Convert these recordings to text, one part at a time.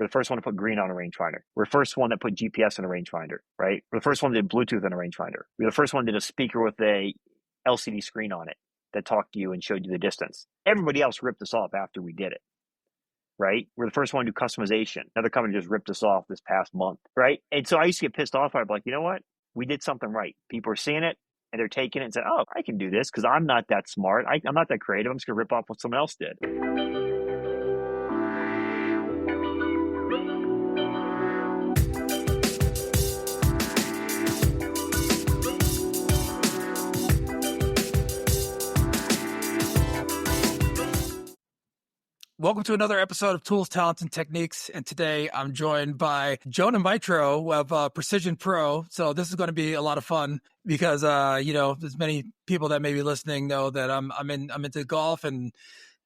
We're the first one to put green on a rangefinder. We're the first one that put GPS on a rangefinder, right? We're the first one that did Bluetooth on a rangefinder. We're the first one that did a speaker with a LCD screen on it that talked to you and showed you the distance. Everybody else ripped us off after we did it, right? We're the first one to do customization. Another company just ripped us off this past month, right? And so I used to get pissed off. I'd be like, you know what? We did something right. People are seeing it and they're taking it and saying, oh, I can do this because I'm not that smart. I'm not that creative. I'm just going to rip off what someone else did. Welcome to another episode of Tools, Talents, and Techniques. And today I'm joined by Jonah Mytro of Precision Pro. So this is going to be a lot of fun because, there's many people that may be listening know that I'm into golf and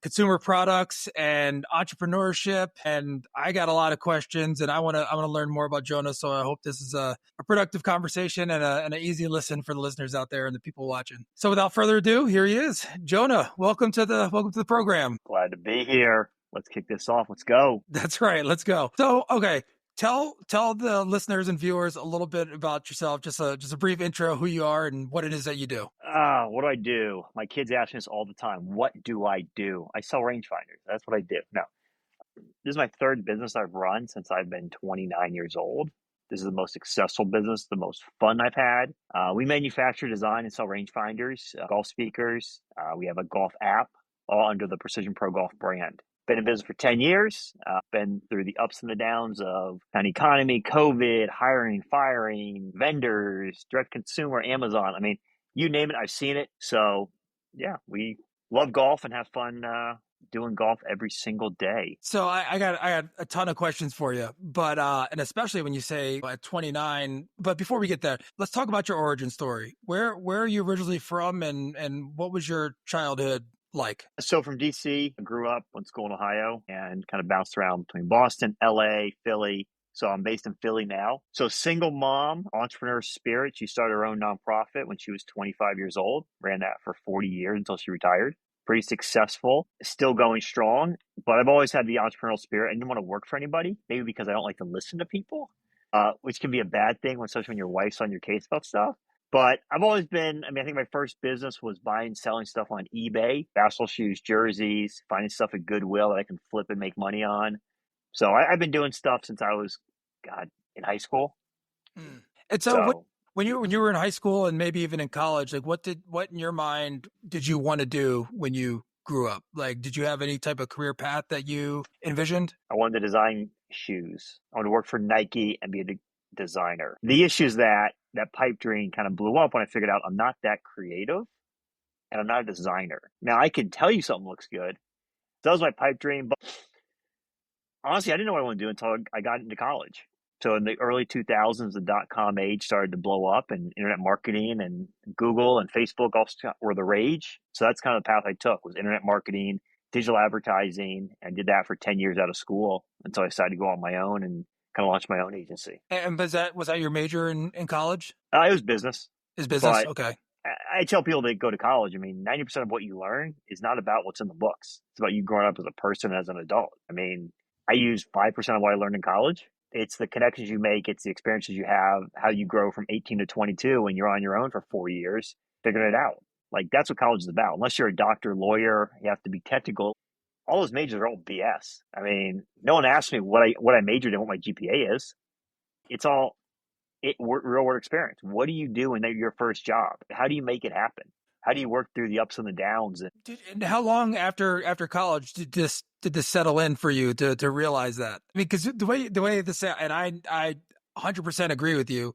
consumer products and entrepreneurship. And I got a lot of questions and I want to learn more about Jonah. So I hope this is a productive conversation and an easy listen for the listeners out there and the people watching. So without further ado, here he is. Jonah, welcome to the program. Glad to be here. Let's kick this off. Let's go. That's right. Let's go. So, okay. Tell the listeners and viewers a little bit about yourself, just a brief intro, who you are and what it is that you do. What do I do? My kids ask me this all the time. What do I do? I sell rangefinders. That's what I do. No, this is my third business I've run since I've been 29 years old. This is the most successful business, the most fun I've had. We manufacture, design, and sell rangefinders, golf speakers. We have a golf app, all under the Precision Pro Golf brand. Been in business for 10 years, been through the ups and the downs of an economy, COVID, hiring, firing, vendors, direct consumer, Amazon. I mean, you name it, I've seen it. So yeah, we love golf and have fun doing golf every single day. So I got a ton of questions for you, but and especially when you say at 29. But before we get there, let's talk about your origin story. Where are you originally from, and what was your childhood like? So from DC, I grew up, went to school in Ohio, and kind of bounced around between Boston, LA, Philly. So I'm based in Philly now. So single mom, entrepreneur spirit. She started her own nonprofit when she was 25 years old, ran that for 40 years until she retired. Pretty successful, still going strong. But I've always had the entrepreneurial spirit. I didn't want to work for anybody, maybe because I don't like to listen to people, which can be a bad thing, especially when your wife's on your case about stuff. But I've always been, I think my first business was buying and selling stuff on eBay, basketball shoes, jerseys, finding stuff at Goodwill that I can flip and make money on. So I've been doing stuff since I was, in high school. And so when you were in high school and maybe even in college, like what in your mind did you want to do when you grew up? Like, did you have any type of career path that you envisioned? I wanted to design shoes. I wanted to work for Nike and be a designer. The issue is that pipe dream kind of blew up when I figured out I'm not that creative and I'm not a designer. Now I can tell you something looks good. That was my pipe dream, but honestly, I didn't know what I wanted to do until I got into college. So in the early 2000s, the dot-com age started to blow up and internet marketing and Google and Facebook all were the rage. So that's kind of the path I took, was internet marketing, digital advertising. I did that for 10 years out of school until I decided to go on my own and kind of launch my own agency. And was that your major in college? It was business. Is business? Okay. I tell people that go to college, 90% of what you learn is not about what's in the books. It's about you growing up as a person, as an adult. I use 5% of what I learned in college. It's the connections you make. It's the experiences you have, how you grow from 18 to 22 when you're on your own for 4 years, figuring it out. Like, that's what college is about. Unless you're a doctor, lawyer, you have to be technical. All those majors are all BS. No one asked me what I majored in, what my GPA is. It's all real world experience. What do you do in your first job? How do you make it happen? How do you work through the ups and the downs? And how long after college did this settle in for you to realize that? Because the way this, and I 100% agree with you,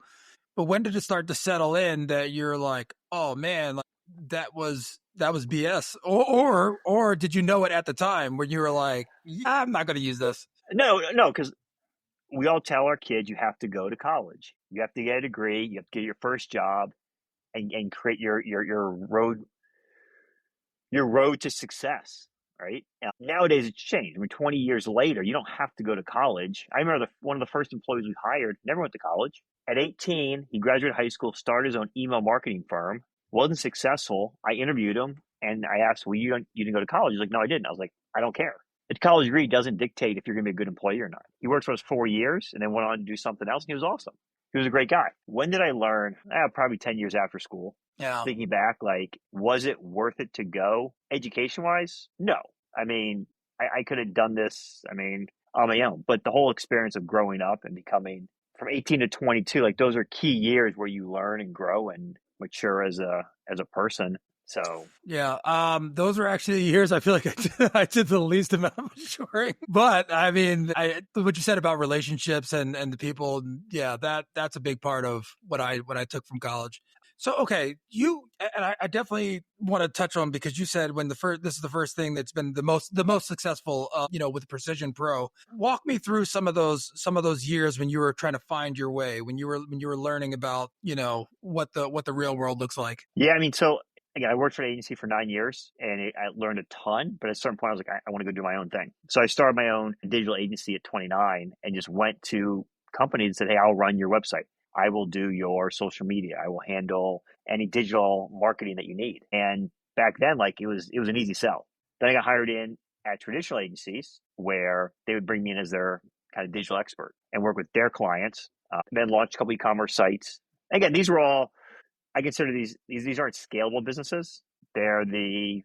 but when did it start to settle in that you're like, oh man, like, that was BS, or did you know it at the time when you were like, yeah, I'm not going to use this? No, because we all tell our kids you have to go to college, you have to get a degree, you have to get your first job, and create your road to success, right? Nowadays it's changed. 20 years later, you don't have to go to college. I remember one of the first employees we hired never went to college. At 18, he graduated high school, started his own email marketing firm, wasn't successful. I interviewed him and I asked, well, you didn't go to college? He's like, no, I didn't. I was like, I don't care. A college degree doesn't dictate if you're going to be a good employee or not. He worked for us 4 years and then went on to do something else, and he was awesome. He was a great guy. When did I learn? Probably 10 years after school. Yeah. Thinking back, like, was it worth it to go education wise? No. I mean, I could have done this, I mean, on my own, but the whole experience of growing up and becoming from 18 to 22, like those are key years where you learn and grow and mature as a person. So Yeah, those were actually the years I feel like I did the least amount of maturing. But I mean, what you said about relationships and the people, yeah, that's a big part of what I took from college. So okay, I definitely want to touch on, because you said when this is the first thing that's been the most successful, with Precision Pro. Walk me through some of those years when you were trying to find your way, when you were learning about what the real world looks like. yeah, I mean, so again, I worked for an agency for 9 years and I learned a ton, but at a certain point I was like, I want to go do my own thing. So I started my own digital agency at 29 and just went to companies and said, hey, I'll run your website. I will do your social media. I will handle any digital marketing that you need. And back then, like it was an easy sell. Then I got hired in at traditional agencies where they would bring me in as their kind of digital expert and work with their clients. Then launched a couple e-commerce sites. Again, these were all, I consider these aren't scalable businesses. They're the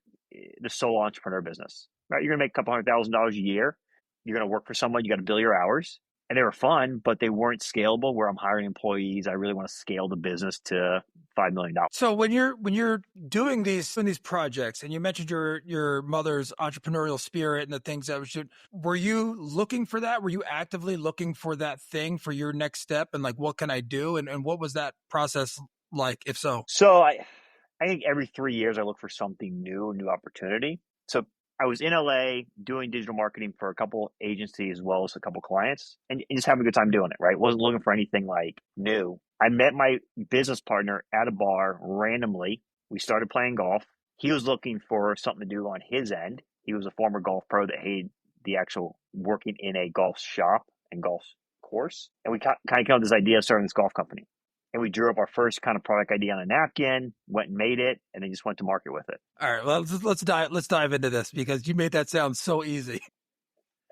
sole entrepreneur business, right? You're gonna make a couple $100,000 a year. You're gonna work for someone. You got to bill your hours, and they were fun, but they weren't scalable. Where I'm hiring employees, I really want to scale the business to $5 million. So when you're doing these projects, and you mentioned your mother's entrepreneurial spirit and the things that were you looking for that? Were you actively looking for that thing for your next step? And like, what can I do? And what was that process like, if so? So I think every 3 years I look for something new, a new opportunity. So I was in LA doing digital marketing for a couple agencies as well as a couple clients and just having a good time doing it, right? Wasn't looking for anything like new. I met my business partner at a bar randomly. We started playing golf. He was looking for something to do on his end. He was a former golf pro that hated the actual working in a golf shop and golf course. And we kind of came up with this idea of starting this golf company. And we drew up our first kind of product idea on a napkin, went and made it, and then just went to market with it. All right, well, let's dive into this, because you made that sound so easy.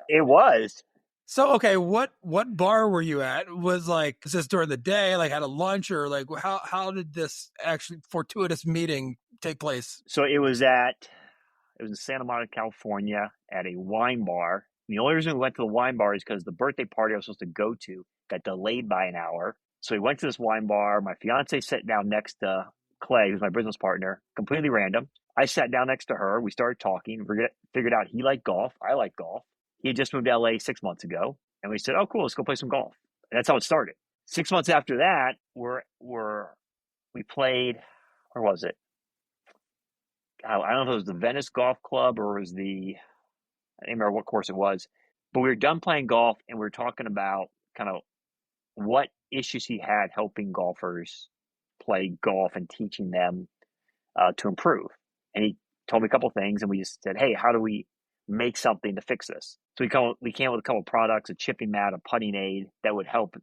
It was. So okay, what bar were you at? Was this during the day, like at a lunch, or like how did this actually fortuitous meeting take place? So it was in Santa Monica, California, at a wine bar. And the only reason we went to the wine bar is because the birthday party I was supposed to go to got delayed by an hour. So we went to this wine bar. My fiance sat down next to Clay, who's my business partner, completely random. I sat down next to her. We started talking. Figured out he liked golf. I like golf. He had just moved to LA 6 months ago. And we said, oh, cool, let's go play some golf. And that's how it started. 6 months after that, we played, where was it? I don't know if it was the Venice Golf Club or it was I don't remember what course it was. But we were done playing golf and we were talking about kind of what issues he had helping golfers play golf and teaching them to improve. And he told me a couple of things, and we just said, hey, how do we make something to fix this? So we came up with a couple of products, a chipping mat, a putting aid that would help,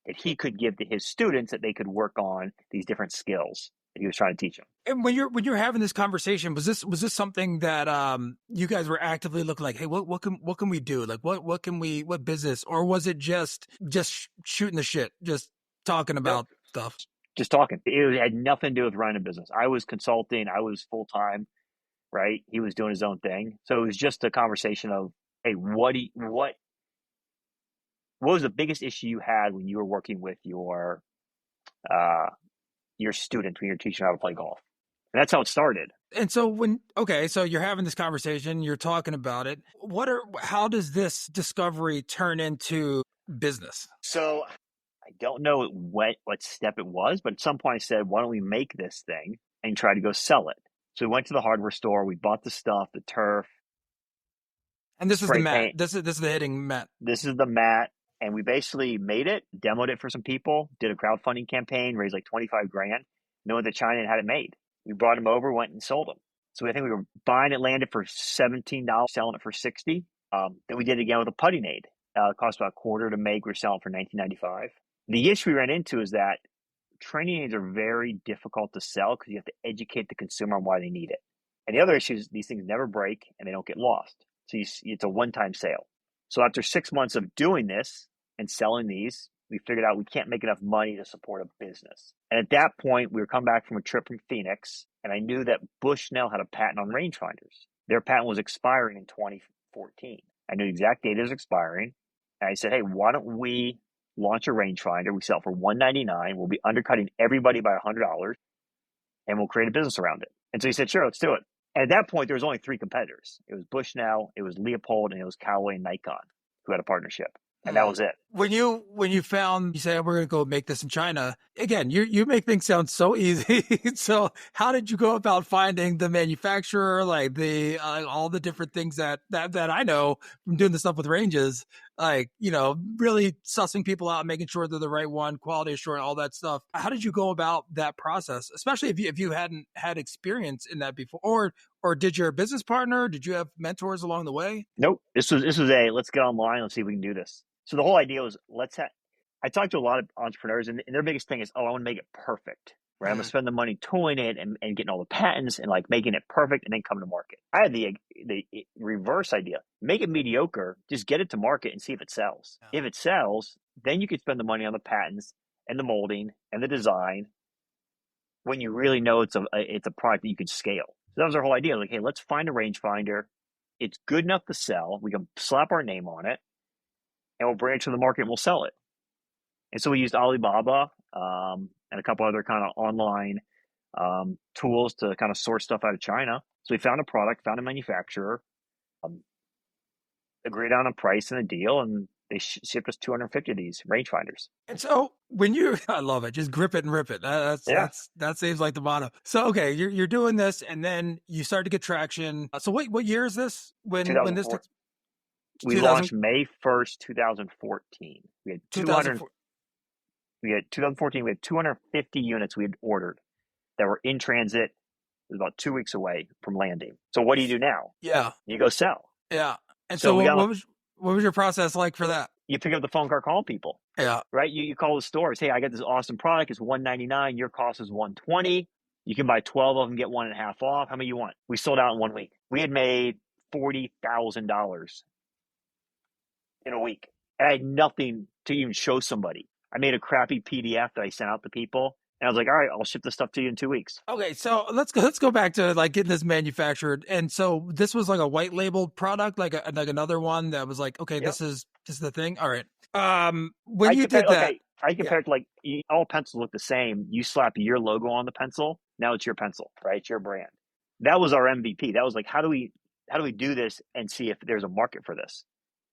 that he could give to his students, that they could work on these different skills that he was trying to teach them. And when you're having this conversation, was this something that you guys were actively looking like, hey, what can we do? Like what business, or was it just shooting the shit, just talking about stuff? Just talking. It had nothing to do with running a business. I was consulting. I was full time, right? He was doing his own thing. So it was just a conversation of, hey, what was the biggest issue you had when you were working with your students, when you're teaching how to play golf? And that's how it started. And so so you're having this conversation, you're talking about it. How does this discovery turn into business? So I don't know what step it was, but at some point I said, why don't we make this thing and try to go sell it? So we went to the hardware store, we bought the stuff, the turf. And this is the mat. This is the hitting mat. This is the mat. And we basically made it, demoed it for some people, did a crowdfunding campaign, raised like 25 grand. No one to China and had it made. We brought them over, went and sold them. So I think we were buying it, landed for $17, selling it for $60. Then we did it again with a putting aid. It cost about a quarter to make. We were selling for $19.95. The issue we ran into is that training aids are very difficult to sell because you have to educate the consumer on why they need it. And the other issue is these things never break and they don't get lost. So it's a one-time sale. So after 6 months of doing this and selling these, we figured out we can't make enough money to support a business. And at that point, we were coming back from a trip from Phoenix, and I knew that Bushnell had a patent on rangefinders. Their patent was expiring in 2014. I knew the exact date it was expiring. And I said, hey, why don't we launch a rangefinder? We sell for $199. We'll be undercutting everybody by $100, and we'll create a business around it. And so he said, sure, let's do it. And at that point, there was only 3 competitors. It was Bushnell, it was Leopold, and it was Callaway and Nikon who had a partnership. And that was it. When you found, you say, we're going to go make this in China. Again, you make things sound so easy. So how did you go about finding the manufacturer, like the all the different things that I know from doing the stuff with ranges, like, really sussing people out, making sure they're the right one, quality assurance, all that stuff. How did you go about that process, especially if you hadn't had experience in that before, or did your business partner, did you have mentors along the way? Nope. This was let's get online, let's see if we can do this. So the whole idea was I talked to a lot of entrepreneurs, and their biggest thing is, I want to make it perfect, right? I'm going to spend the money tooling it and getting all the patents and like making it perfect and then come to market. I had the reverse idea. Make it mediocre, just get it to market and see if it sells. If it sells, then you could spend the money on the patents and the molding and the design when you really know it's a product that you can scale. So that was our whole idea. Like, hey, let's find a rangefinder. It's good enough to sell. We can slap our name on it, and we'll bring it to the market and we'll sell it. And so we used Alibaba and a couple other kind of online tools to kind of source stuff out of China. So we found a product, found a manufacturer, agreed on a price and a deal, and they shipped us 250 of these rangefinders. And so I love it. Just grip it and rip it. That seems like the motto. So, okay, you're doing this, and then you start to get traction. So what year is this? When this took? We launched May 1st, 2014. We had 2014. We had 250 units we had ordered that were in transit. It was about 2 weeks away from landing. So what do you do now? Yeah, you go sell. Yeah. And so what was your process like for that? You pick up the phone, call people. Yeah. Right. You call the stores. Hey, I got this awesome product. It's $199. Your cost is $120. You can buy 12 of them, get 1.5 off. How many you want? We sold out in 1 week. We had made $40,000 in a week. And I had nothing to even show somebody. I made a crappy PDF that I sent out to people. And I was like, all right, I'll ship this stuff to you in 2 weeks. Okay, so let's go back to like getting this manufactured. And so this was like a white labeled product, like another one that was like, okay, this is the thing. All right. When you did that, I compared to like all pencils look the same. You slap your logo on the pencil. Now it's your pencil, right? It's your brand. That was our MVP. That was like, how do we do this and see if there's a market for this?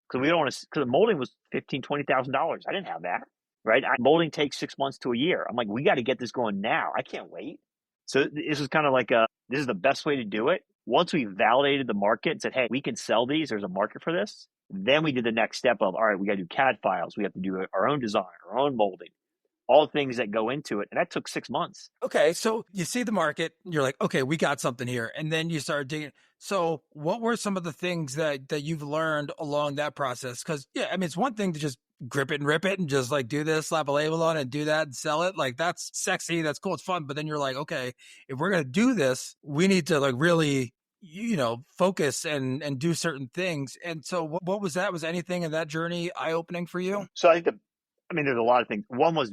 Because we don't want to. Because the molding was $15,000-$20,000. I didn't have that. Right? Molding takes 6 months to a year. I'm like, we got to get this going now. I can't wait. So this is kind of like this is the best way to do it. Once we validated the market and said, hey, we can sell these, there's a market for this. Then we did the next step of, all right, we got to do CAD files. We have to do our own design, our own molding, all things that go into it. And that took 6 months. Okay. So you see the market, you're like, okay, we got something here. And then you start digging. So what were some of the things that you've learned along that process? Because, yeah, I mean, it's one thing to just grip it and rip it and just like do this, slap a label on it and do that and sell it. Like that's sexy. That's cool. It's fun. But then you're like, okay, if we're going to do this, we need to like really, focus and do certain things. And so what was that? Was anything in that journey eye-opening for you? So I think there's a lot of things. One was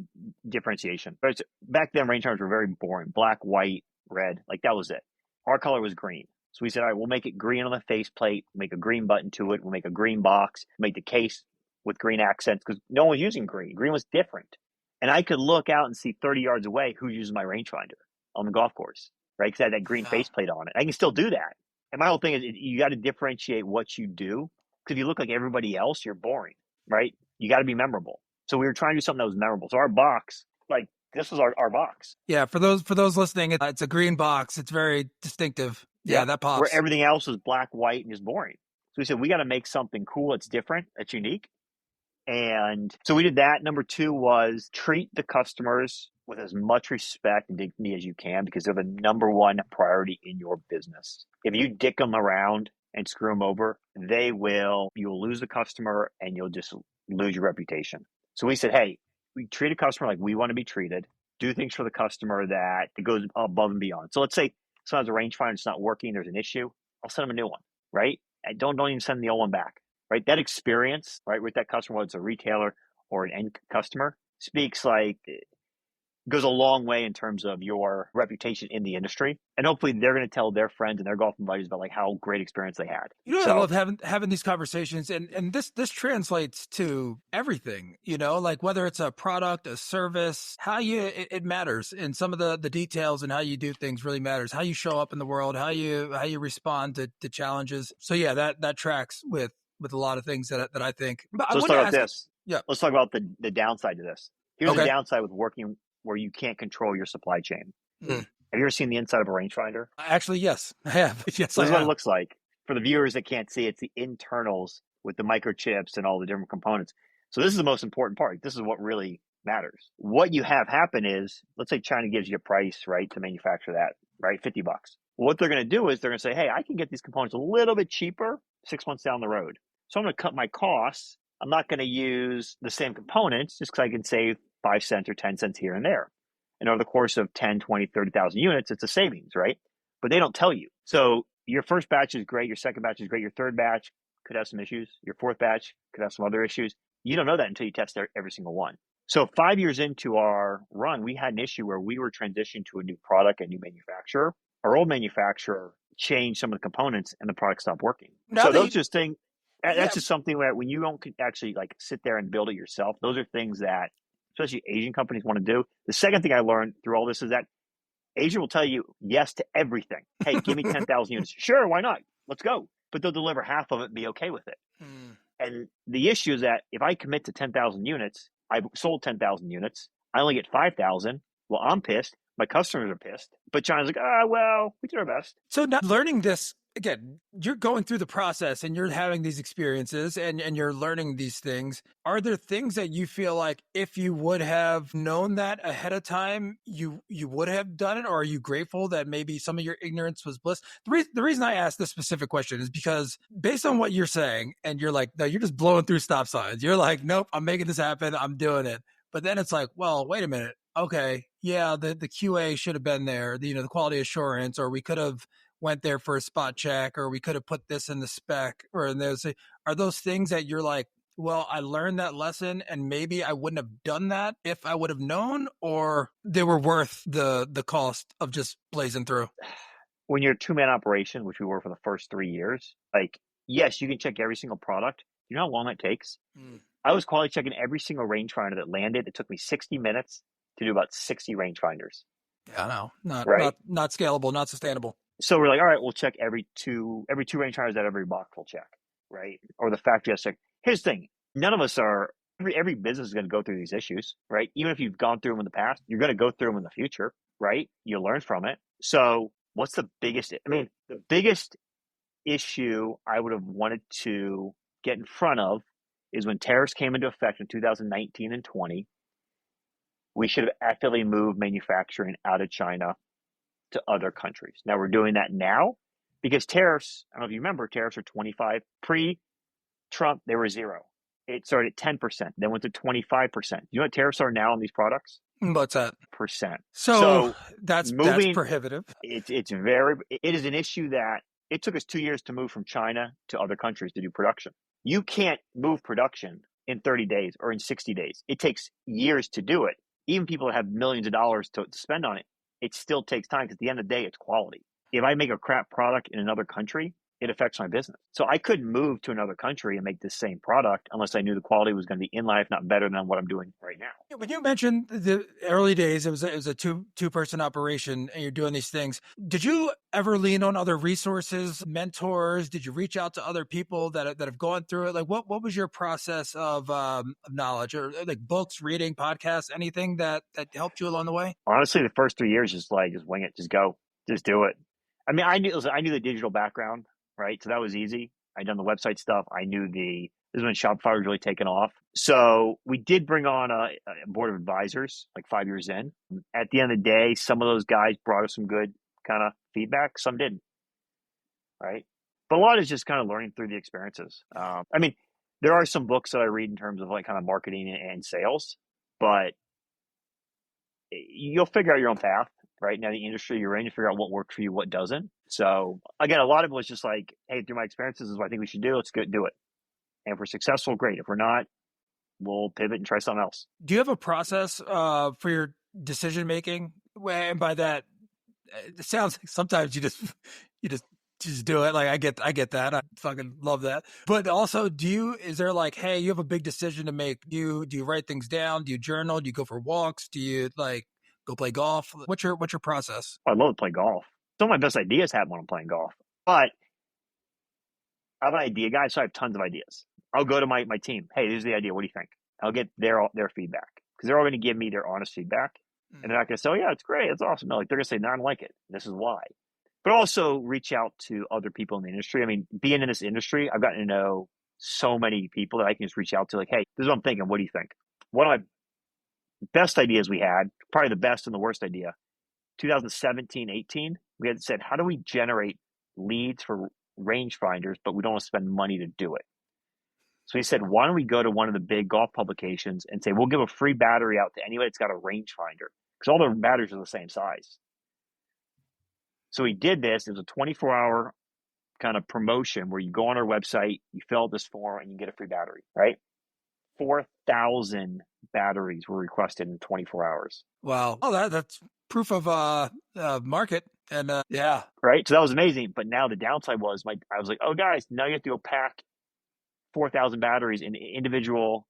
differentiation. Back then, rangefinders were very boring. Black, white, red. Like that was it. Our color was green. So we said, all right, we'll make it green on the faceplate, make a green button to it. We'll make a green box, make the case with green accents, because no one was using green. Green was different. And I could look out and see 30 yards away who uses my rangefinder on the golf course, right? Because I had that green faceplate on it. I can still do that. And my whole thing is you got to differentiate what you do. Because if you look like everybody else, you're boring, right? You got to be memorable. So we were trying to do something that was memorable. So our box, like this was our box. Yeah, for those listening, it's a green box. It's very distinctive. Yeah, that pops. Where everything else was black, white, and just boring. So we said, we got to make something cool that's different, that's unique. And so we did that. Number 2 was treat the customers with as much respect and dignity as you can, because they're the number one priority in your business. If you dick them around and screw them over, you'll lose the customer and you'll just lose your reputation. So we said, hey, we treat a customer like we want to be treated, do things for the customer that it goes above and beyond. So let's say sometimes a rangefinder is not working, there's an issue, I'll send them a new one, right? And don't even send the old one back, right? That experience, right, with that customer, whether it's a retailer or an end customer, speaks like goes a long way in terms of your reputation in the industry. And hopefully they're going to tell their friends and their golfing buddies about like how great experience they had. You know, I So love having these conversations, and this translates to everything. You know, like whether it's a product, a service, how it matters, and some of the details and how you do things really matters. How you show up in the world, how you respond to challenges. So yeah, that tracks with a lot of things that I think. But I let's want talk to about ask you. this. Yeah. Let's talk about the downside to this. Here's the Okay. downside with working where you can't control your supply chain. Mm. Have you ever seen the inside of a rangefinder? Actually, yes, I have. Yes, So I this is what it have. looks like. For the viewers that can't see, it's the internals with the microchips and all the different components. So this is the most important part. This is what really matters. What you have happen is, let's say China gives you a price, right, to manufacture that, right, $50. What they're going to do is they're going to say, hey, I can get these components a little bit cheaper 6 months down the road. So I'm going to cut my costs. I'm not going to use the same components just because I can save 5 cents or 10 cents here and there. And over the course of 10, 20, 30,000 units, it's a savings, right? But they don't tell you. So your first batch is great. Your second batch is great. Your third batch could have some issues. Your fourth batch could have some other issues. You don't know that until you test every single one. So 5 years into our run, we had an issue where we were transitioning to a new product, a new manufacturer. Our old manufacturer changed some of the components and the product stopped working. Now So that those just things, yeah, that's just something that when you don't actually like sit there and build it yourself, those are things that especially Asian companies want to do. The second thing I learned through all this is that Asia will tell you yes to everything. Hey, give me 10,000 units. Sure, why not? Let's go. But they'll deliver half of it and be okay with it. mm. And the issue is that if I commit to 10,000 units, I've sold 10,000 units. I only get 5,000. Well, I'm pissed. My customers are pissed. But China's like, well, we did our best. So now learning this again, you're going through the process and you're having these experiences and you're learning these things. Are there things that you feel like if you would have known that ahead of time, you would have done it? Or are you grateful that maybe some of your ignorance was bliss? The reason I asked this specific question is because based on what you're saying, and you're like, no, you're just blowing through stop signs. You're like, nope, I'm making this happen. I'm doing it. But then it's like, well, wait a minute. Okay, yeah, the QA should have been there, the quality assurance, or we could have went there for a spot check, or we could have put this in the spec, or in those. Are those things that you're like, well, I learned that lesson, and maybe I wouldn't have done that if I would have known, or they were worth the cost of just blazing through? When you're a two-man operation, which we were for the first 3 years, like, yes, you can check every single product. You know how long it takes? I was quality checking every single rangefinder that landed. It took me 60 minutes to do about 60 rangefinders. Yeah, no, Right. not scalable, not sustainable. So we're like, all right, we'll check every two rangefinders that every box will check, right? Or the factory has to check. Here's the thing: none of us are. Every business is going to go through these issues, right? Even if you've gone through them in the past, you're going to go through them in the future, right? You learn from it. So what's the biggest? I mean, the biggest issue I would have wanted to get in front of is when tariffs came into effect in 2019 and 20. We should have actively moved manufacturing out of China to other countries. Now we're doing that now because tariffs, I don't know if you remember, tariffs are 25. Pre-Trump, they were 0. It started at 10%, then went to 25%. You know what tariffs are now on these products? What's that? Percent. So that's moving, prohibitive. it is an issue that it took us 2 years to move from China to other countries to do production. You can't move production in 30 days or in 60 days. It takes years to do it. Even people that have millions of dollars to spend on it, it still takes time because at the end of the day, it's quality. If I make a crap product in another country, it affects my business. So I couldn't move to another country and make the same product unless I knew the quality was going to be in line, if not better than what I'm doing right now. When you mentioned the early days, it was a two-person operation and you're doing these things. Did you ever lean on other resources, mentors? Did you reach out to other people that have gone through it? Like what was your process of knowledge, or like books, reading, podcasts, anything that helped you along the way? Honestly, the first 3 years, just wing it, just go, just do it. I mean, I knew the digital background, right? So that was easy. I'd done the website stuff. I knew this is when Shopify was really taking off. So we did bring on a board of advisors like 5 years in. At the end of the day, some of those guys brought us some good kind of feedback. Some didn't, right? But a lot is just kind of learning through the experiences. I mean, there are some books that I read in terms of like kind of marketing and sales, but you'll figure out your own path. right? Now the industry you're in, you figure out what works for you, what doesn't. So again, a lot of it was just like, hey, through my experiences, this is what I think we should do. Let's go do it. And if we're successful, great. If we're not, we'll pivot and try something else. Do you have a process for your decision making? And by that, it sounds like sometimes you just do it. Like I get that. I fucking love that. But also, is there like, hey, you have a big decision to make? Do you write things down? Do you journal? Do you go for walks? Do you like go play golf? What's your process? I love to play golf. Some of my best ideas happen when I'm playing golf. But I'm an idea guy, so I have tons of ideas. I'll go to my team. Hey, here's the idea. What do you think? I'll get their feedback because they're all going to give me their honest feedback. And they're not going to say, oh, yeah, it's great. It's awesome. No, like they're going to say, no, I don't like it. This is why. But also reach out to other people in the industry. I mean, being in this industry, I've gotten to know so many people that I can just reach out to like, hey, this is what I'm thinking. What do you think? One of my best ideas we had, probably the best and the worst idea, 2017, 18, we had said, how do we generate leads for rangefinders, but we don't want to spend money to do it? So he said, why don't we go to one of the big golf publications and say, we'll give a free battery out to anybody that's got a rangefinder because all the batteries are the same size. So he did this. It was a 24-hour kind of promotion where you go on our website, you fill out this form, and you get a free battery, right? 4,000 batteries were requested in 24 hours. Wow. Oh, that's proof of market. And yeah. Right? So that was amazing. But now the downside was I was like, oh, guys, now you have to go pack 4,000 batteries in individual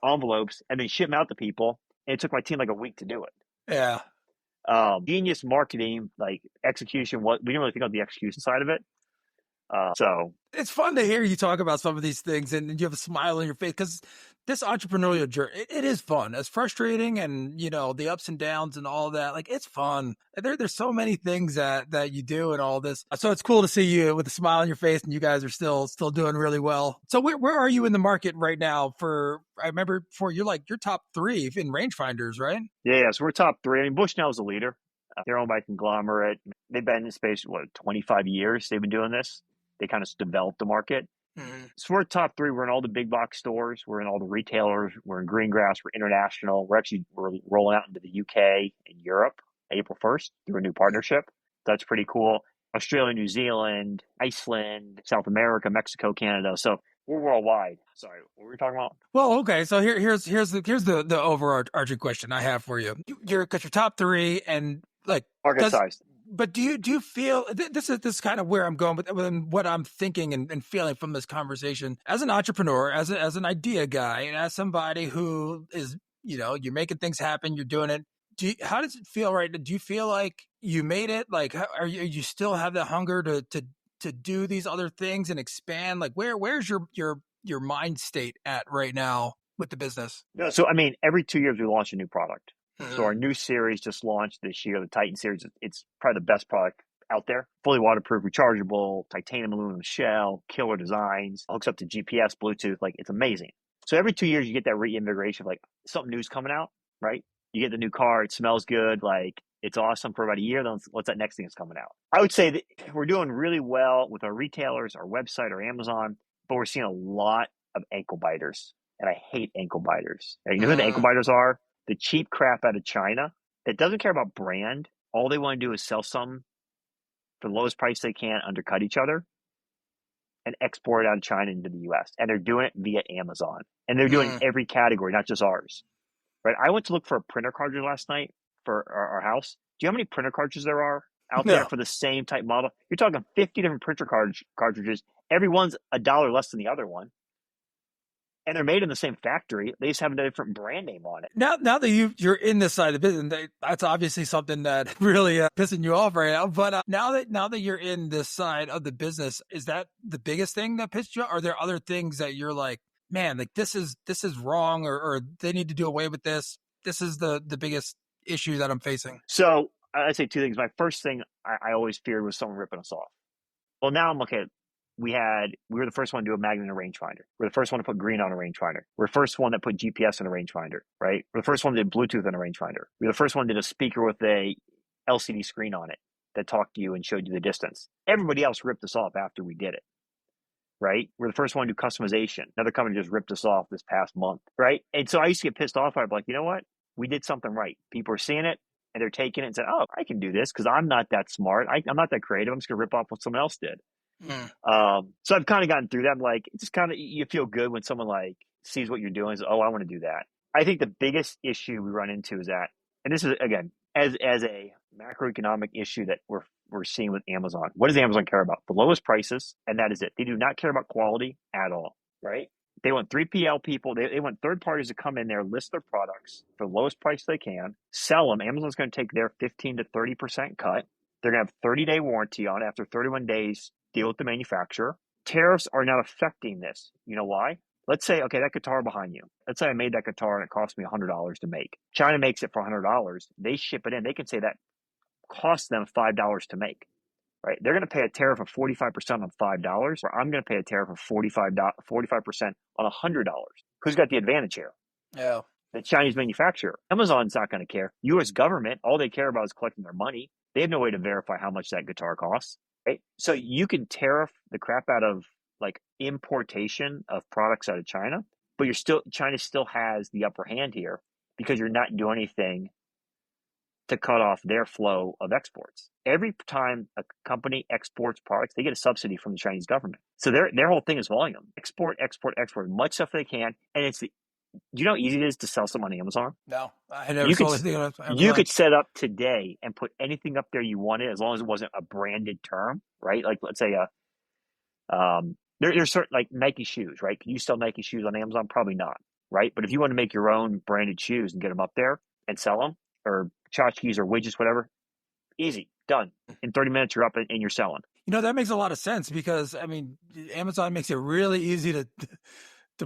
envelopes and then ship them out to people. And it took my team like a week to do it. Yeah. Genius marketing, like execution. We didn't really think about the execution side of it. So it's fun to hear you talk about some of these things and you have a smile on your face because this entrepreneurial journey, it is fun. It's frustrating and, the ups and downs and all that. Like, it's fun. There's so many things that you do and all this. So it's cool to see you with a smile on your face and you guys are still doing really well. So where are you in the market right now I remember before you're top 3 in rangefinders, right? Yeah. So we're top 3. I mean, Bushnell is a leader. They're owned by a conglomerate. They've been in space, 25 years they've been doing this. They kind of developed the market. Mm-hmm. So we're top 3. We're in all the big box stores. We're in all the retailers. We're in Greengrass. We're international. We're rolling out into the UK and Europe April 1st through a new partnership. That's pretty cool. Australia, New Zealand, Iceland, South America, Mexico, Canada. So we're worldwide. Sorry, what were we talking about? Well, okay. So here's the overarching question I have for you. You're top 3 and like market size. But do you feel this is kind of where I'm going with what I'm thinking and feeling from this conversation as an entrepreneur, as an idea guy, and as somebody who is, you're making things happen, you're doing it. How does it feel right? Do you feel like you made it? Like, are you still have the hunger to do these other things and expand? Like, where's your mind state at right now with the business? No, so I mean, every 2 years we launch a new product. So our new series just launched this year, the Titan series. It's probably the best product out there. Fully waterproof, rechargeable, titanium aluminum shell, killer designs, hooks up to GPS, Bluetooth. Like, it's amazing. So every 2 years you get that reinvigoration of like something new's coming out, right? You get the new car, it smells good, like it's awesome for about a year. Then what's that next thing that's coming out? I would say that we're doing really well with our retailers, our website, our Amazon, but we're seeing a lot of ankle biters. And I hate ankle biters. You know who the ankle biters are? The cheap crap out of China that doesn't care about brand. All they want to do is sell something for the lowest price they can, undercut each other, and export it out of China into the U.S. And they're doing it via Amazon. And they're doing every category, not just ours. Right? I went to look for a printer cartridge last night for our house. Do you know how many printer cartridges there are out there for the same type model? You're talking 50 different printer cartridges. Every one's $1 less than the other one. And they're made in the same factory. They just have a different brand name on it. Now that you're in this side of the business, that's obviously something that really pissing you off right now. But now that you're in this side of the business, is that the biggest thing that pissed you off? Are there other things that you're like, man, like this is wrong, or they need to do away with this? This is the biggest issue that I'm facing. So I'd say 2 things. My first thing I always feared was someone ripping us off. Well, now I'm looking at we were the first one to do a magnet in a rangefinder. We're the first one to put green on a rangefinder. We're the first one that put GPS in a rangefinder, right? We're the first one that did Bluetooth in a rangefinder. We're the first one that did a speaker with a LCD screen on it that talked to you and showed you the distance. Everybody else ripped us off after we did it, right? We're the first one to do customization. Another company just ripped us off this past month, right? And so I used to get pissed off. I'd be like, you know what? We did something right. People are seeing it. and they're taking it and saying, "Oh, I can do this because I'm not that smart. I'm not that creative. I'm just gonna rip off what someone else did." Mm. So I've kind of gotten through that. I'm like, it's just kind of you feel good when someone like sees what you're doing. And says, "Oh, I want to do that." I think the biggest issue we run into is that, and this is again as a macroeconomic issue that we're seeing with Amazon. What does Amazon care about? The lowest prices, and that is it. They do not care about quality at all, right? They want 3PL people. They want third parties to come in there, list their products for the lowest price they can, sell them. Amazon's going to take their 15 to 30% cut. They're going to have 30-day warranty on it. After 31 days, deal with the manufacturer. Tariffs are not affecting this. You know why? Let's say, okay, that guitar behind you. Let's say I made that guitar and it cost me $100 to make. China makes it for $100. They ship it in. They can say that costs them $5 to make. Right? They're going to pay a tariff of 45% on $5, or I'm going to pay a tariff of 45% on $100. Who's got the advantage here? Yeah. The Chinese manufacturer. Amazon's not going to care. U.S. government, all they care about is collecting their money. They have no way to verify how much that guitar costs. Right? So you can tariff the crap out of like importation of products out of China, but China still has the upper hand here because you're not doing anything to cut off their flow of exports. Every time a company exports products, they get a subsidy from the Chinese government. So their whole thing is volume. Export, export, export, much stuff they can. And do you know how easy it is to sell something on Amazon? No, I never You could sold anything on you Amazon. could set up today and put anything up there you wanted as long as it wasn't a branded term, right? Like let's say there's certain like Nike shoes, right? Can you sell Nike shoes on Amazon? Probably not, right? But if you want to make your own branded shoes and get them up there and sell them, or tchotchkes or widgets, whatever, easy, done. In 30 minutes, you're up and you're selling. That makes a lot of sense because I mean, Amazon makes it really easy to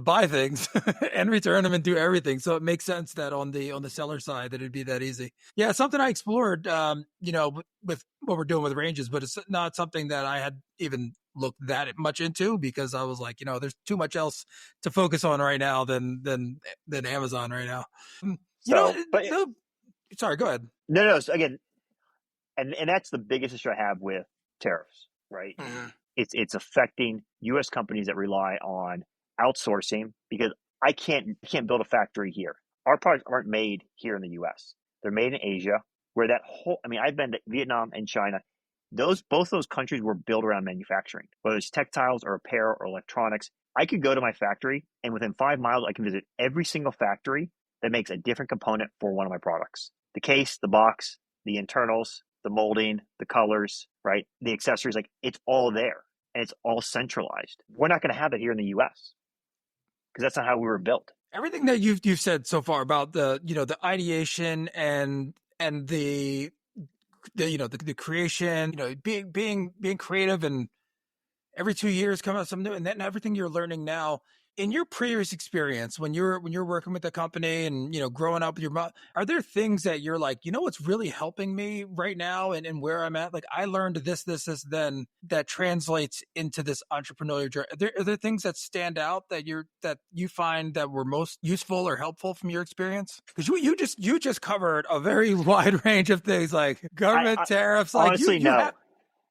buy things and return them and do everything. So it makes sense that on the seller side that it'd be that easy. Yeah, it's something I explored, with what we're doing with ranges, but it's not something that I had even looked that much into because I was like, there's too much else to focus on right now than Amazon right now. You know, So, but no, sorry, go ahead. no. So again, and that's the biggest issue I have with tariffs, right? Mm-hmm. It's affecting U.S. companies that rely on outsourcing because I can't build a factory here. Our products aren't made here in the U.S. They're made in Asia, where I've been to Vietnam and China. Both those countries were built around manufacturing, whether it's textiles or apparel or electronics. I could go to my factory and within 5 miles, I can visit every single factory that makes a different component for one of my products. The case, the box, the internals, the molding, the colors, right? The accessories, like it's all there and it's all centralized. We're not going to have it here in the US because that's not how we were built. Everything that you've said so far about the ideation and the creation, being creative and every 2 years come out something new, and then everything you're learning now in your previous experience when you're working with the company and growing up with your mom, are there things that you're like, what's really helping me right now and where I'm at? Like I learned this, then that translates into this entrepreneurial journey. Are there things that stand out that you find that were most useful or helpful from your experience? Because you just covered a very wide range of things like government tariffs. Like honestly, you no. have.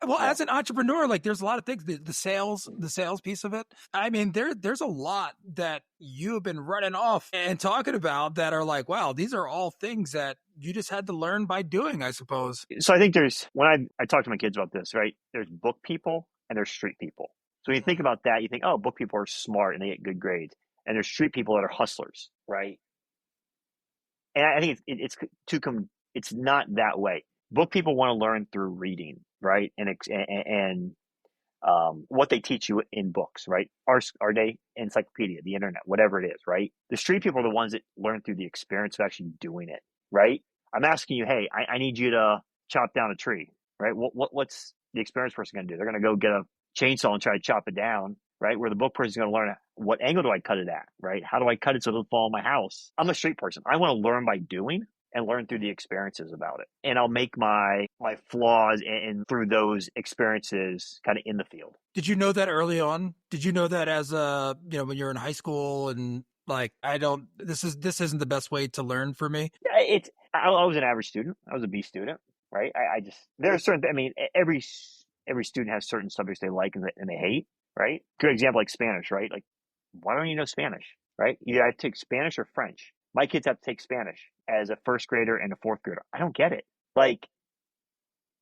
Well, as an entrepreneur, like there's a lot of things, the sales piece of it. I mean, there's a lot that you have been running off and talking about that are like, wow, these are all things that you just had to learn by doing, I suppose. So I think when I talk to my kids about this, right? There's book people and there's street people. So when you think about that, you think, oh, book people are smart and they get good grades. And there's street people that are hustlers, right? And I think it's not that way. Book people want to learn through reading, right? And what they teach you in books, right? Are they encyclopedia, the internet, whatever it is, right? The street people are the ones that learn through the experience of actually doing it, right? I'm asking you, hey, I need you to chop down a tree, right? What's the experienced person going to do? They're going to go get a chainsaw and try to chop it down, right? Where the book person is going to learn what angle do I cut it at, right? How do I cut it so it doesn't fall on my house? I'm a street person. I want to learn by doing and learn through the experiences about it. And I'll make my flaws and through those experiences kind of in the field. Did you know that early on? Did you know that as when you're in high school and like, this isn't the best way to learn for me? Yeah, I was an average student. I was a B student, right? There are certain, every student has certain subjects they like and they hate, right? Good example, like Spanish, right? Like, why don't you know Spanish, right? You either take Spanish or French. My kids have to take Spanish as a first grader and a fourth grader. I don't get it. Like,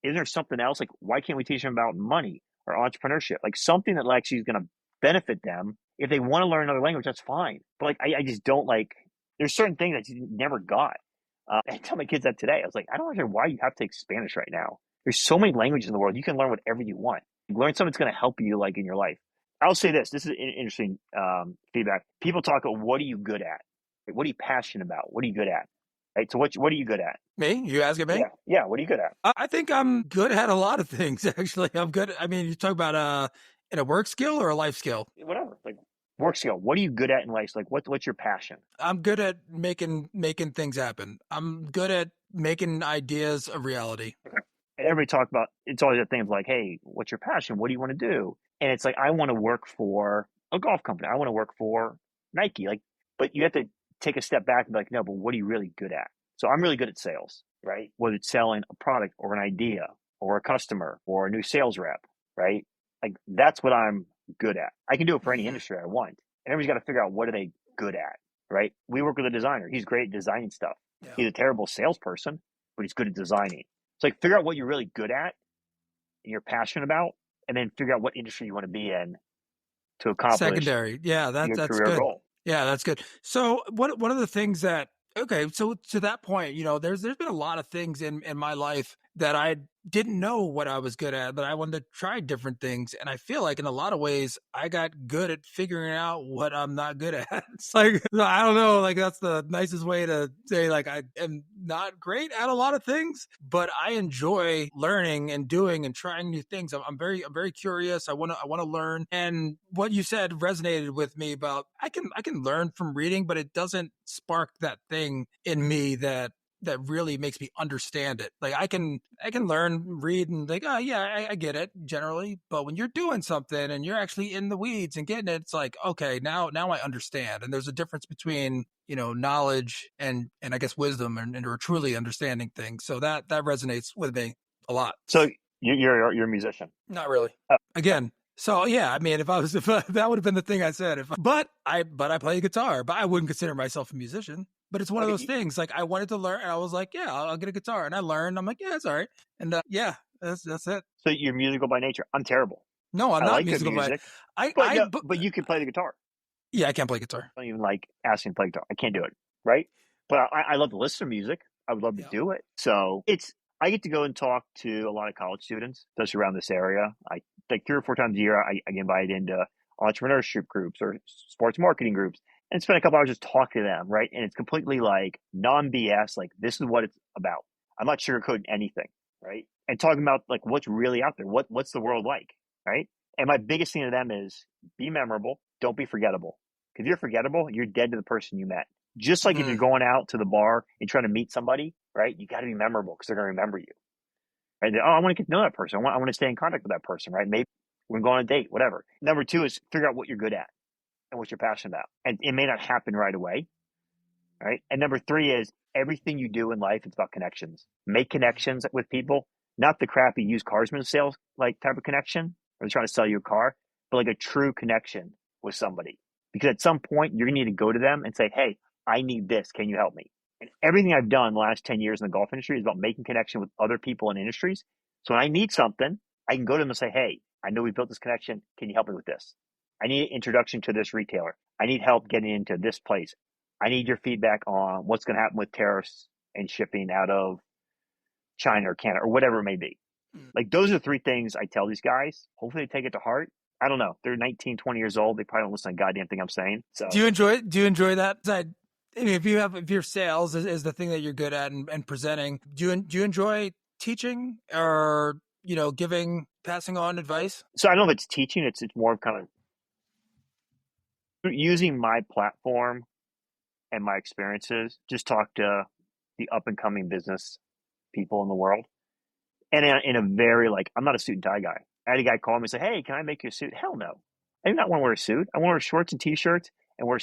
is there something else? Like, why can't we teach them about money or entrepreneurship? Like something that actually is going to benefit them. If they want to learn another language, that's fine. But like, I just don't like. There's certain things that you never got. I tell my kids that today. I was like, I don't understand why you have to take Spanish right now. There's so many languages in the world. You can learn whatever you want. Learn something that's going to help you, like in your life. I'll say this. This is interesting feedback. People talk about what are you good at? Like, what are you passionate about? What are you good at? Right. So what are you good at? Me? You asking me? Yeah. Yeah. What are you good at? I think I'm good at a lot of things, actually. I'm good. I mean, you talk about in a work skill or a life skill? Whatever. Like work skill. What are you good at in life? Like what's your passion? I'm good at making things happen. I'm good at making ideas a reality. Okay. And everybody talk about it's always a thing of like, hey, what's your passion? What do you want to do? And it's like I want to work for a golf company. I want to work for Nike. Like, but you have to take a step back and be like, no, but what are you really good at? So I'm really good at sales, right? Whether it's selling a product or an idea or a customer or a new sales rep, right? Like that's what I'm good at. I can do it for any industry I want. And everybody's got to figure out what are they good at, right? We work with a designer. He's great at designing stuff. Yeah. He's a terrible salesperson, but he's good at designing. So like figure out what you're really good at and you're passionate about, and then figure out what industry you want to be in to accomplish secondary. Yeah, your that's career good. goal. Yeah, that's good. So one of the things that okay, so to that point, there's been a lot of things in my life that I didn't know what I was good at, but I wanted to try different things. And I feel like in a lot of ways I got good at figuring out what I'm not good at. It's like I don't know, like that's the nicest way to say like I am not great at a lot of things, but I enjoy learning and doing and trying new things. I'm very curious. I wanna learn. And what you said resonated with me about I can learn from reading, but it doesn't spark that thing in me that really makes me understand it. Like I can learn, read, and like, oh yeah, I get it generally. But when you're doing something and you're actually in the weeds and getting it, it's like, okay, now I understand. And there's a difference between knowledge and I guess wisdom and or truly understanding things. So that resonates with me a lot. So you're a musician? Not really. Oh. Again. So yeah, I mean, if that would have been the thing I said. But I play guitar, but I wouldn't consider myself a musician. But it's one of those things. Like I wanted to learn, and I was like, yeah, I'll get a guitar, and I learned. I'm like, yeah, it's all right, and yeah, that's it. So you're musical by nature. I'm terrible. No, I'm I not like musical good music. But you can play the guitar. Yeah, I can't play guitar. I don't even like asking to play guitar. I can't do it. Right. But I love to listen to music. I would love to do it. So I get to go and talk to a lot of college students, especially around this area. I like 3 or 4 times a year, I get invited into entrepreneurship groups or sports marketing groups and spend a couple hours just talking to them, right? And it's completely like non-BS, like this is what it's about. I'm not sugarcoating anything, right? And talking about like what's really out there, what's the world like, right? And my biggest thing to them is be memorable, don't be forgettable. Because if you're forgettable, you're dead to the person you met. Just like if you're going out to the bar and trying to meet somebody, right? You got to be memorable because they're going to remember you. Right? Oh, I want to get to know that person. I want to stay in contact with that person, right? Maybe we're going on a date, whatever. Number 2 is figure out what you're good at and what you're passionate about. And it may not happen right away, right? And number 3 is everything you do in life, it's about connections. Make connections with people, not the crappy used carsman sales like type of connection, or they're trying to sell you a car, but like a true connection with somebody. Because at some point, you're going to need to go to them and say, hey, I need this. Can you help me? And everything I've done the last 10 years in the golf industry is about making connection with other people in industries. So when I need something, I can go to them and say, hey, I know we built this connection. Can you help me with this? I need an introduction to this retailer. I need help getting into this place. I need your feedback on what's going to happen with tariffs and shipping out of China or Canada or whatever it may be. Like those are the 3 things I tell these guys. Hopefully they take it to heart. I don't know. They're 19, 20 years old. They probably don't listen to a goddamn thing I'm saying. So do you enjoy that? I mean, if your sales is the thing that you're good at and presenting, do you enjoy teaching or passing on advice? So I don't know if it's teaching. It's more of kind of using my platform and my experiences. Just talk to the up and coming business people in the world, and in a very like I'm not a suit and tie guy. I had a guy call me and say, "Hey, can I make you a suit?" Hell no. I do not want to wear a suit. I want to wear shorts and t-shirts and wear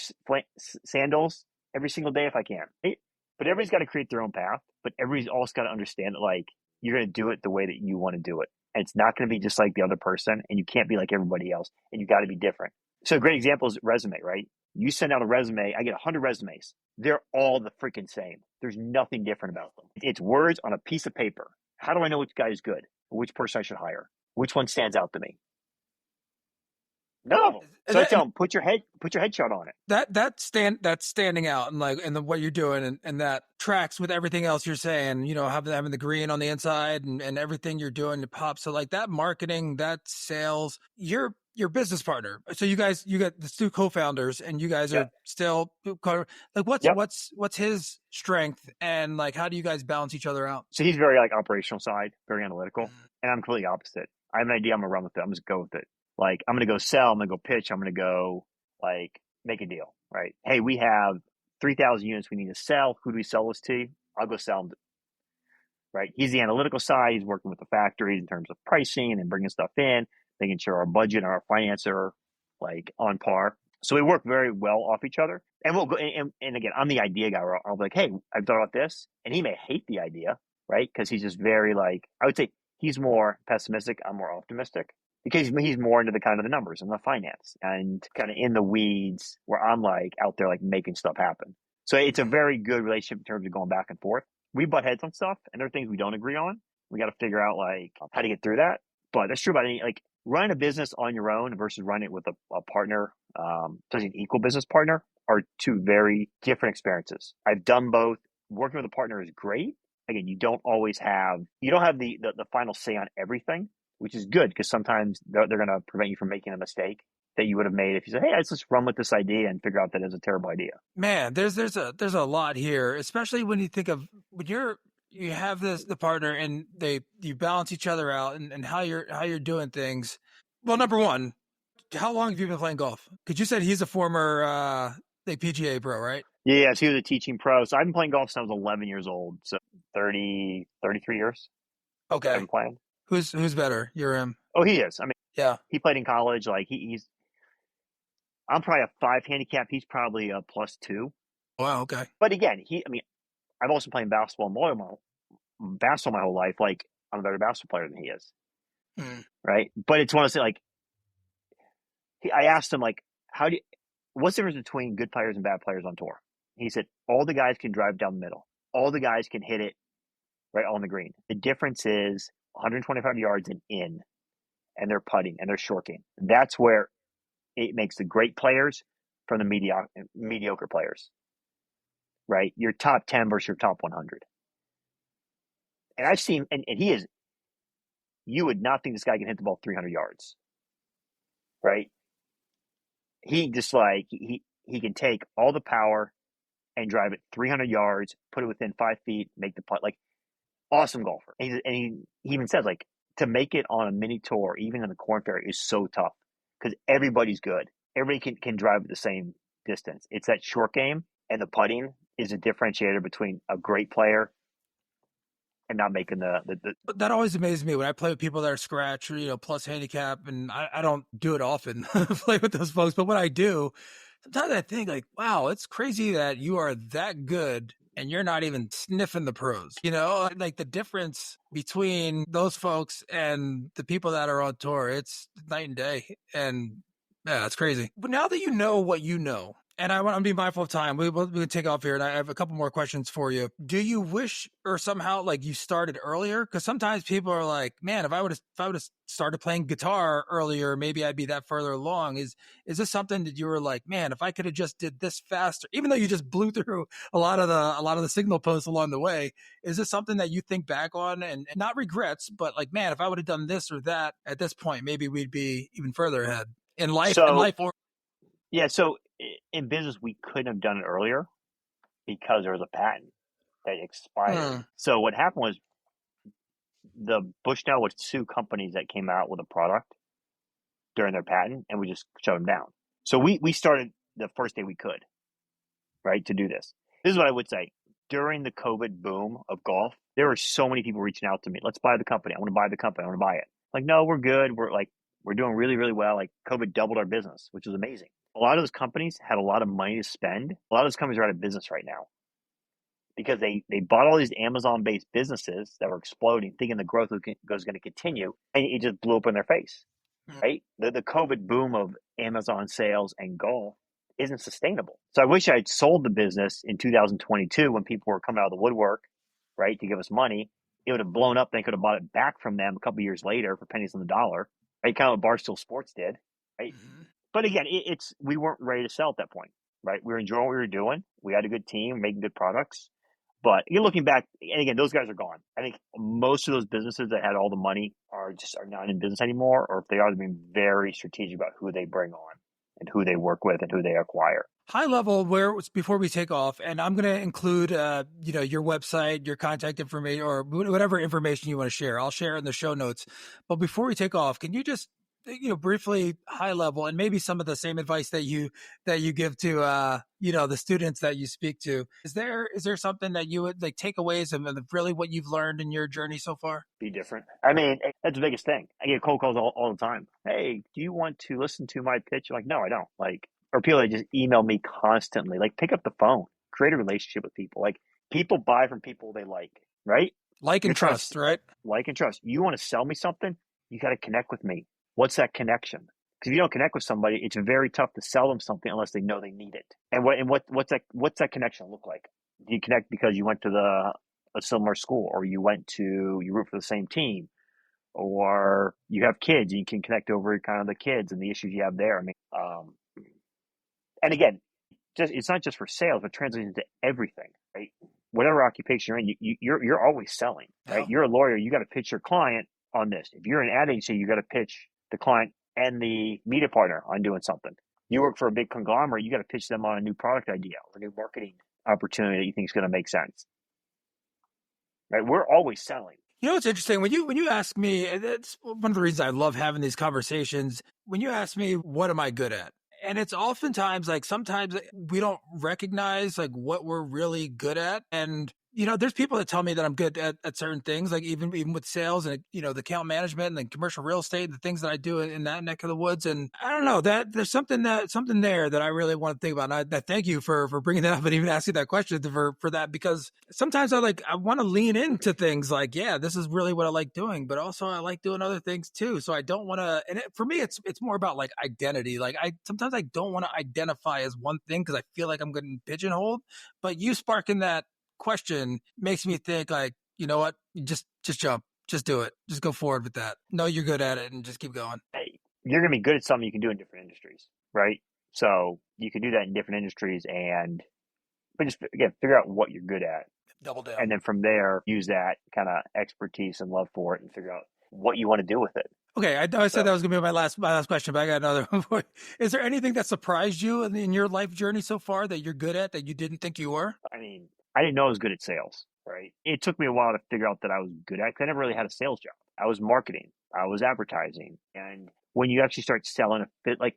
sandals every single day if I can. But everybody's got to create their own path. But everybody's also got to understand that like you're going to do it the way that you want to do it. And it's not going to be just like the other person. And you can't be like everybody else. And you got to be different. So a great example is resume, right? You send out a resume, I get 100 resumes. They're all the freaking same. There's nothing different about them. It's words on a piece of paper. How do I know which guy is good? Which person I should hire? Which one stands out to me? None of them. So I tell them, put your headshot on it. That's standing out and like and what you're doing and that tracks with everything else you're saying, you know, having the green on the inside and everything you're doing to pop. So like that marketing, that sales, your business partner. So you got the two co-founders and you guys are still like what's his strength and like how do you guys balance each other out? So he's very like operational side, very analytical, and I'm completely opposite. I have an idea, I'm gonna run with it. I'm just go with it. Like I'm gonna go sell, I'm gonna go pitch, I'm gonna go like make a deal, right? Hey, we have 3,000 units we need to sell. Who do we sell this to? I'll go sell them. Right? He's the analytical side. He's working with the factories in terms of pricing and bringing stuff in, making sure our budget and our finance are like on par. So we work very well off each other. And we'll go, and again, I'm the idea guy where I'll be like, hey, I've thought about this. And he may hate the idea, right? Because he's just very like, I would say he's more pessimistic. I'm more optimistic because he's more into the kind of the numbers and the finance and kind of in the weeds where I'm like out there like making stuff happen. So it's a very good relationship in terms of going back and forth. We butt heads on stuff and there are things we don't agree on. We got to figure out like how to get through that. But that's true about any, like running a business on your own versus running it with a partner, especially an equal business partner, are two very different experiences. I've done both. Working with a partner is great. Again, you don't have the final say on everything, which is good because sometimes they're going to prevent you from making a mistake that you would have made if you said, hey, let's just run with this idea and figure out that it's a terrible idea. Man, there's a lot here, especially when you think of when you have the partner and you balance each other out and how you're doing things. Well, number one, how long have you been playing golf? Because you said he's a former like PGA pro, right? Yeah, so he was a teaching pro. So I've been playing golf since I was 11 years old. So 33 years Okay. I've been playing. Who's better? You're him. Oh, he is. I mean, yeah, he played in college. Like I'm probably a 5 handicap. He's probably a +2. Wow. Okay. But again, I've also played basketball my whole life. Like I'm a better basketball player than he is. Right. But it's one of those like, I asked him like, what's the difference between good players and bad players on tour? He said, all the guys can drive down the middle. All the guys can hit it right on the green. The difference is 125 yards and in, and they're putting and they're shorting. That's where it makes the great players from the mediocre players, right? Your top 10 versus your top 100. And I've seen, and he is, you would not think this guy can hit the ball 300 yards, right? He just like, he can take all the power and drive it 300 yards, put it within 5 feet, make the putt. Like, awesome golfer. And he even says, like, to make it on a mini tour, even in the Corn Ferry, is so tough because everybody's good. Everybody can drive at the same distance. It's that short game, and the putting is a differentiator between a great player and not making the. That always amazes me when I play with people that are scratch or plus handicap, and I don't do it often. Play with those folks, but when I do, sometimes I think like, wow, it's crazy that you are that good and you're not even sniffing the pros. Like the difference between those folks and the people that are on tour, it's night and day. And yeah, it's crazy. But now that you know what you know, and I want to be mindful of time. We can take off here, and I have a couple more questions for you. Do you wish, or somehow, like you started earlier? Because sometimes people are like, "Man, if I would have started playing guitar earlier, maybe I'd be that further along." Is this something that you were like, "Man, if I could have just did this faster," even though you just blew through a lot of the signal posts along the way? Is this something that you think back on and not regrets, but like, man, if I would have done this or that at this point, maybe we'd be even further ahead in life? Yeah, so in business, we couldn't have done it earlier because there was a patent that expired. So what happened was the Bushnell would sue companies that came out with a product during their patent, and we just shut them down. So we started the first day we could, right, to do this. This is what I would say. During the COVID boom of golf, there were so many people reaching out to me. Let's buy the company. I want to buy the company. I want to buy it. Like, no, we're good. We're doing really, really well. Like COVID doubled our business, which is amazing. A lot of those companies had a lot of money to spend. A lot of those companies are out of business right now because they bought all these Amazon-based businesses that were exploding, thinking the growth was going to continue, and it just blew up in their face, right? The COVID boom of Amazon sales and golf, isn't sustainable. So I wish I had sold the business in 2022 when people were coming out of the woodwork, right, to give us money. It would have blown up. They could have bought it back from them a couple of years later for pennies on the dollar, right? Kind of what Barstool Sports did, right? Mm-hmm. But again, it's we weren't ready to sell at that point, right? We were enjoying what we were doing. We had a good team, making good products. But you're looking back, and again, those guys are gone. I think most of those businesses that had all the money are not in business anymore, or if they are, they're being very strategic about who they bring on and who they work with and who they acquire. High level, where before we take off, and I'm going to include, your website, your contact information, or whatever information you want to share. I'll share in the show notes. But before we take off, can you just, briefly high level, and maybe some of the same advice that you give to, the students that you speak to? Is there something that you would like takeaways and really what you've learned in your journey so far? Be different. I mean, that's the biggest thing. I get cold calls all the time. Hey, do you want to listen to my pitch? I'm like, no, I don't. Like, or people that just email me constantly. Like, pick up the phone, create a relationship with people. Like, people buy from people they like, right? Like and trust, right? Like and trust. You want to sell me something? You got to connect with me. What's that connection? Because if you don't connect with somebody, it's very tough to sell them something unless they know they need it. And what's that connection look like? Do you connect because you went to a similar school, or you root for the same team, or you have kids and you can connect over kind of the kids and the issues you have there? I mean, and again, it's not just for sales, but translates into everything, right? Whatever occupation you're in, you're always selling, right? Yeah. You're a lawyer, you got to pitch your client on this. If you're an ad agency, you got to pitch the client and the media partner on doing something. You work for a big conglomerate, you got to pitch them on a new product idea or a new marketing opportunity that you think is going to make sense, right? We're always selling. It's interesting when you ask me, and that's one of the reasons I love having these conversations. When you ask me, what am I good at? And it's oftentimes like sometimes we don't recognize like what we're really good at. And there's people that tell me that I'm good at certain things, like even with sales and the account management and the commercial real estate and the things that I do in that neck of the woods. And I don't know that there's something there that I really want to think about. And I thank you for bringing that up and even asking that question for that, because sometimes I want to lean into things like, yeah, this is really what I like doing, but also I like doing other things too. So I don't want to. And for me, it's more about like identity. Like sometimes I don't want to identify as one thing because I feel like I'm getting pigeonholed. But you sparking that question makes me think like, you know what, just jump, just do it, just go forward with that. Know you're good at it and just keep going. Hey, you're going to be good at something you can do in different industries, right? So you can do that in different industries, but just again, figure out what you're good at. Double down. And then from there, use that kind of expertise and love for it and figure out what you want to do with it. Okay, I said that was going to be my last question, but I got another one. Is there anything that surprised you in your life journey so far that you're good at that you didn't think you were? I mean, I didn't know I was good at sales, right? It took me a while to figure out that I was good at it because I never really had a sales job. I was marketing, I was advertising. And when you actually start selling like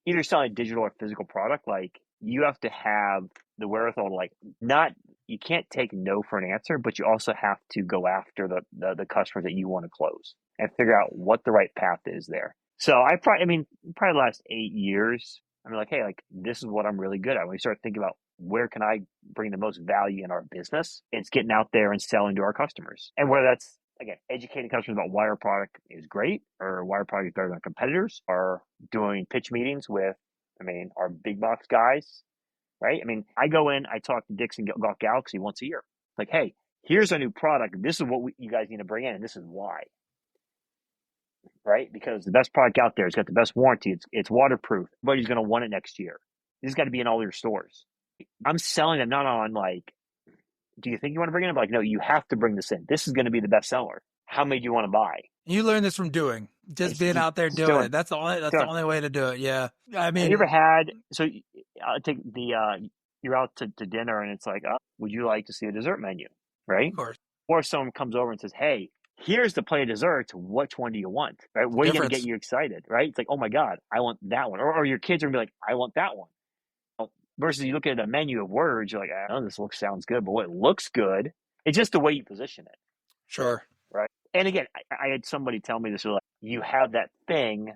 either selling a digital or physical product, like you have to have the wherewithal to you can't take no for an answer, but you also have to go after the customers that you want to close and figure out what the right path is there. So probably the last 8 years, I'm like, hey, like this is what I'm really good at. When we start thinking about where can I bring the most value in our business, it's getting out there and selling to our customers. And whether that's, again, educating customers about why our product is great or why our product is better than our competitors, or doing pitch meetings with, our big box guys, right? I go in, I talk to Dixon Golf Galaxy once a year. Like, hey, here's a new product. This is what you guys need to bring in, and this is why. Right? Because the best product out there, it's got the best warranty. It's waterproof. Everybody's going to want it next year. This has got to be in all your stores. I'm selling them not on like, do you think you want to bring it in? Like, no, you have to bring this in. This is going to be the best seller. How many do you want to buy? You learn this from doing, just being out there doing it. That's the only way to do it. Yeah. Have you ever had, so I'll take you're out to dinner and it's like, would you like to see a dessert menu? Right? Of course. Or someone comes over and says, hey, here's the plate of desserts. Which one do you want? Right? What are you going to get you excited? Right? It's like, oh my God, I want that one. Or your kids are going to be like, I want that one. Versus you look at a menu of words, you're like, this sounds good, but what looks good, it's just the way you position it. Sure. Right. And again, I had somebody tell me this, like, you have that thing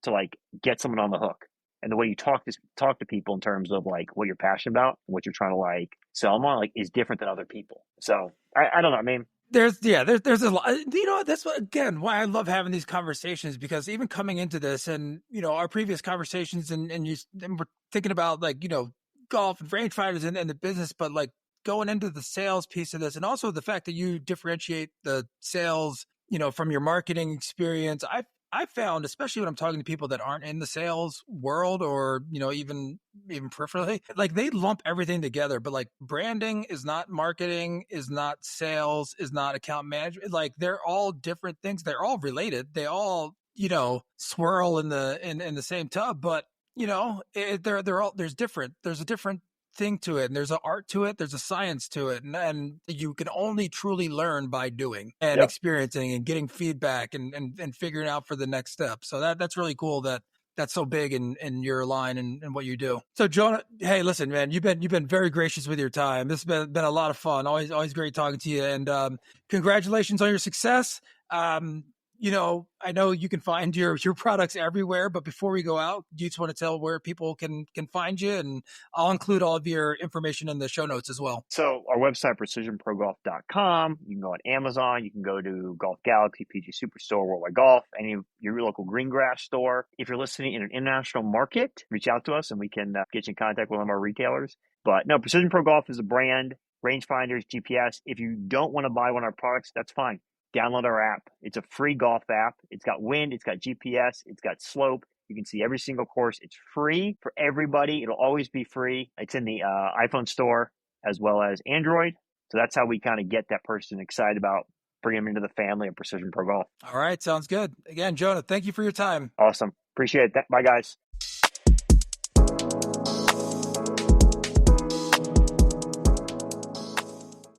to like get someone on the hook. And the way you talk to people in terms of like what you're passionate about, what you're trying to like sell them on, like is different than other people. So I don't know. there's a lot. That's what, again, why I love having these conversations, because even coming into this and, our previous conversations and we're thinking about, like, golf and rangefinders and the business, but like going into the sales piece of this, and also the fact that you differentiate the sales, from your marketing experience. I found, especially when I'm talking to people that aren't in the sales world, or, even peripherally, like they lump everything together, but like branding is not marketing, is not sales, is not account management. Like they're all different things. They're all related. They all, swirl in the same tub, but they're all, there's a different thing to it, and there's an art to it, there's a science to it, and you can only truly learn by doing and Yep. experiencing and getting feedback and figuring out for the next step. So that's really cool that that's so big in your line and what you do. So Jonah, hey, listen, man, you've been very gracious with your time. This has been a lot of fun. Always great talking to you, and congratulations on your success. I know you can find your products everywhere, but before we go out, do you just want to tell where people can find you? And I'll include all of your information in the show notes as well. So our website, precisionprogolf.com. You can go on Amazon. You can go to Golf Galaxy, PG Superstore, Worldwide Golf, any of your local green grass store. If you're listening in an international market, reach out to us and we can get you in contact with one of our retailers. But no, Precision Pro Golf is a brand, rangefinders, GPS. If you don't want to buy one of our products, that's fine. Download our app. It's a free golf app. It's got wind, it's got GPS, it's got slope. You can see every single course. It's free for everybody. It'll always be free. It's in the iPhone store as well as Android. So that's how we kind of get that person excited about bringing them into the family of Precision Pro Golf. All right. Sounds good. Again, Jonah, thank you for your time. Awesome. Appreciate that. Bye, guys.